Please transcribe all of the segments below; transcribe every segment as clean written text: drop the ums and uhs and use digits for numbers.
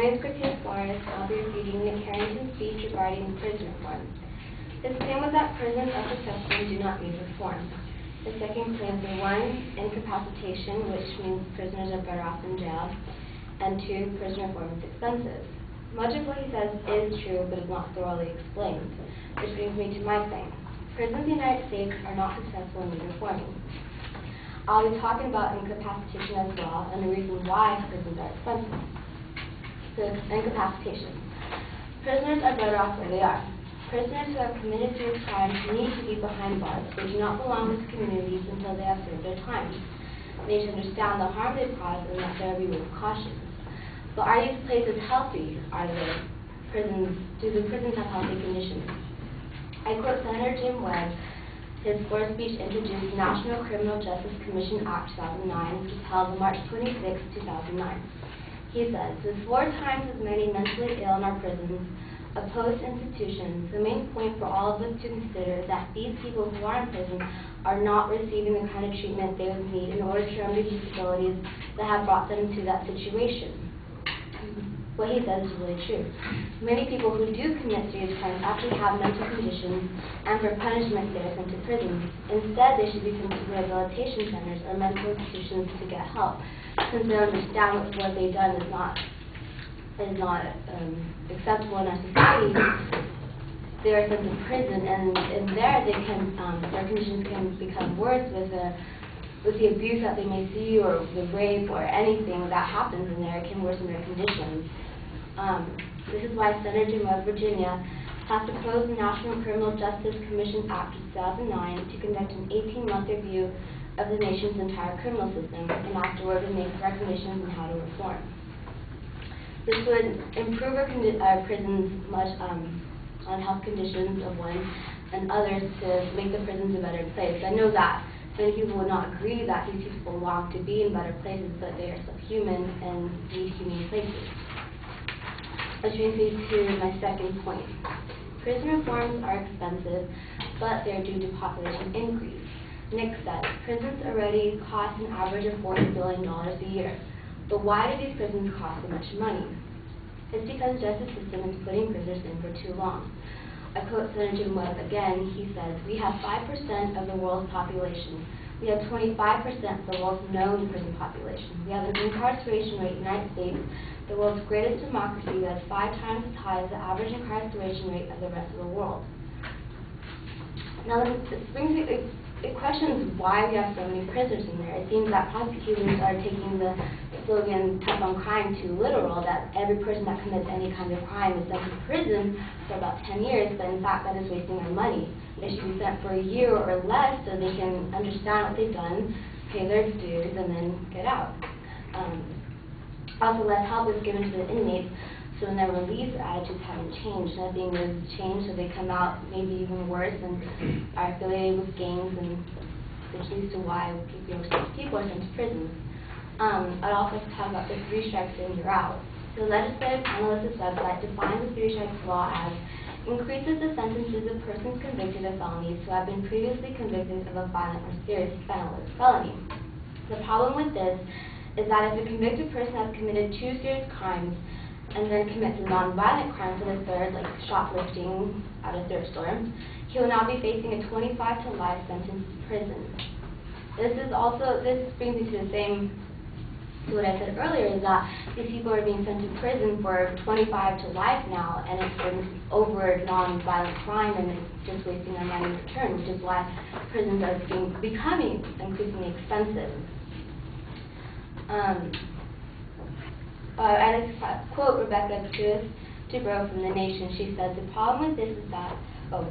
name is Christina Flores. I'll be reading Nick Harrington's speech regarding prison reform. His claim was that prisons are successful and do not need reform. The second claims are 1, incapacitation, which means prisoners are better off in jail, and 2, prison reform is expensive. Much of what he says is true, but is not thoroughly explained, which brings me to my claim. Prisons in the United States are not successful in reforming. I'll be talking about incapacitation as well, and the reason why prisons are expensive. So, incapacitation. Prisoners are better off where they are. Prisoners who have committed serious crimes need to be behind bars. They do not belong with communities until they have served their time. They need to understand the harm they cause and that there will be repercussions. But are these places healthy? Do the prisons have healthy conditions? I quote Senator Jim Webb. His floor speech introduced the National Criminal Justice Commission Act 2009, which was held on March 26, 2009. He says, with 4 times as many mentally ill in our prisons, opposed institutions, the main point for all of us to consider is that these people who are in prison are not receiving the kind of treatment they would need in order to remedy disabilities that have brought them to that situation. What he says is really true. Many people who do commit serious crimes actually have mental conditions, and for punishment they are sent to prisons. Instead, they should be sent to rehabilitation centers or mental institutions to get help, since they understand what they've done is not acceptable in our society. They are sent to prison, and there they can their conditions can become worse with the abuse that they may see, or the rape, or anything that happens in there. It can worsen their conditions. This is why Senator Jim Webb, Virginia, has proposed the National Criminal Justice Commission Act of 2009 to conduct an 18-month review of the nation's entire criminal system, and afterward to make recommendations on how to reform. This would improve our prisons much on health conditions of one and others to make the prisons a better place. I know that many people would not agree that these people belong to be in better places, but they are still human and need humane places. Which brings me to my second point. Prison reforms are expensive, but they are due to population increase. Nick said, prisons already cost an average of $40 billion a year. But why do these prisons cost so much money? It's because the justice system is putting prisoners in for too long. I quote Senator Jim Webb again. He says, we have 5% of the world's population. We have 25% of the world's known prison population. We have an incarceration rate in the United States, the world's greatest democracy, that is 5 times as high as the average incarceration rate of the rest of the world. Now, this brings me, it questions why we have so many prisoners in there. It seems that prosecutors are taking the slogan tough on crime too literal, that every person that commits any kind of crime is sent to prison for about 10 years, but in fact that is wasting our money. They should be sent for a year or less so they can understand what they've done, pay their dues, and then get out. Also, less help is given to the inmates, so when they're released, their attitudes haven't changed. Nothing has changed, so they come out maybe even worse and are affiliated with gangs, and which leads to why people are sent to prisons. I'd also talk about the 3 strikes and you're out. The Legislative Analyst's website defines the 3 strikes law as increases the sentences of persons convicted of felonies who have been previously convicted of a violent or serious felony. The problem with this is that if a convicted person has committed 2 serious crimes and then commits a non-violent crime for the third, like shoplifting at a thrift store, he will now be facing a 25 to life sentence in prison. This brings me to the same to what I said earlier, is that these people are being sent to prison for 25 to life now, and it's been over non-violent crime, and it's just wasting our money in return, which is why prisons are becoming increasingly expensive. I like to quote Rebecca Dubrow from The Nation. She said, the problem with this is that,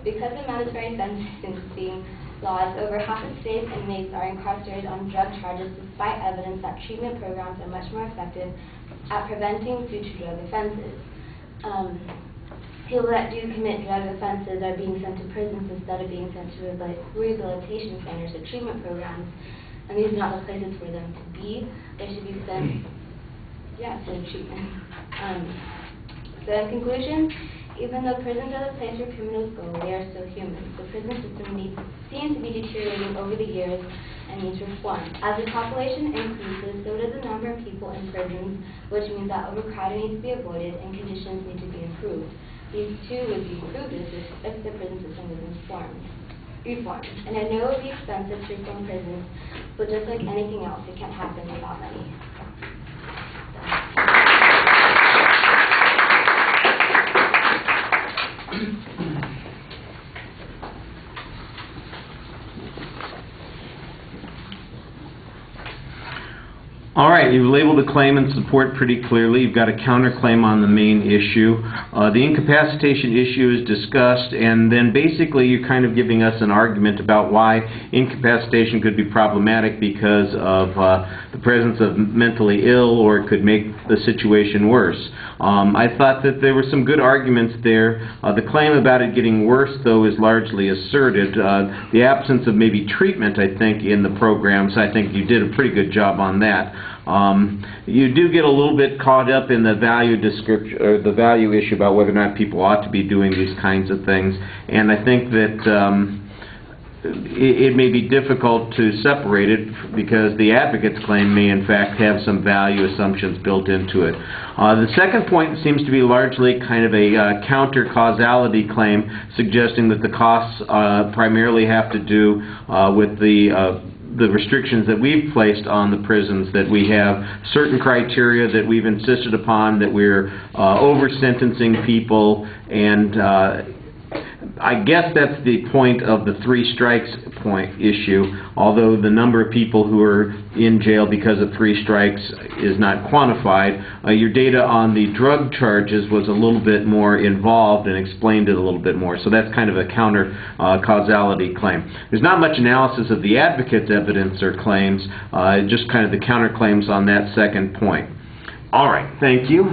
because of mandatory sentencing laws, over half of state inmates are incarcerated on drug charges despite evidence that treatment programs are much more effective at preventing future drug offenses. People that do commit drug offenses are being sent to prisons instead of being sent to rehabilitation centers or treatment programs, and these are not the places for them to be. They should be sent to treatment. So in conclusion, even though prisons are the place where criminals go, they are still human. The prison system seems to be deteriorating over the years, and needs reform. As the population increases, so does the number of people in prisons, which means that overcrowding needs to be avoided and conditions need to be improved. These two would be improved if the prison system was reformed. And I know it would be expensive to reform prisons, but just like anything else, it can't happen without money. All right, you've labeled the claim and support pretty clearly. You've got a counterclaim on the main issue. The incapacitation issue is discussed, and then basically you're kind of giving us an argument about why incapacitation could be problematic because of the presence of mentally ill, or it could make the situation worse. I thought that there were some good arguments there. The claim about it getting worse, though, is largely asserted. The absence of maybe treatment, I think, in the programs, I think you did a pretty good job on that. You do get a little bit caught up in the value description, or the value issue about whether or not people ought to be doing these kinds of things, and I think that it may be difficult to separate it because the advocate's claim may in fact have some value assumptions built into it. The second point seems to be largely kind of a counter-causality claim, suggesting that the costs primarily have to do with the restrictions that we've placed on the prisons, that we have certain criteria that we've insisted upon, that we're over-sentencing people, and I guess that's the point of the 3 strikes issue, although the number of people who are in jail because of 3 strikes is not quantified. Your data on the drug charges was a little bit more involved and explained it a little bit more, so that's kind of a counter-causality claim. There's not much analysis of the advocate's evidence or claims, just kind of the counterclaims on that second point. All right, thank you.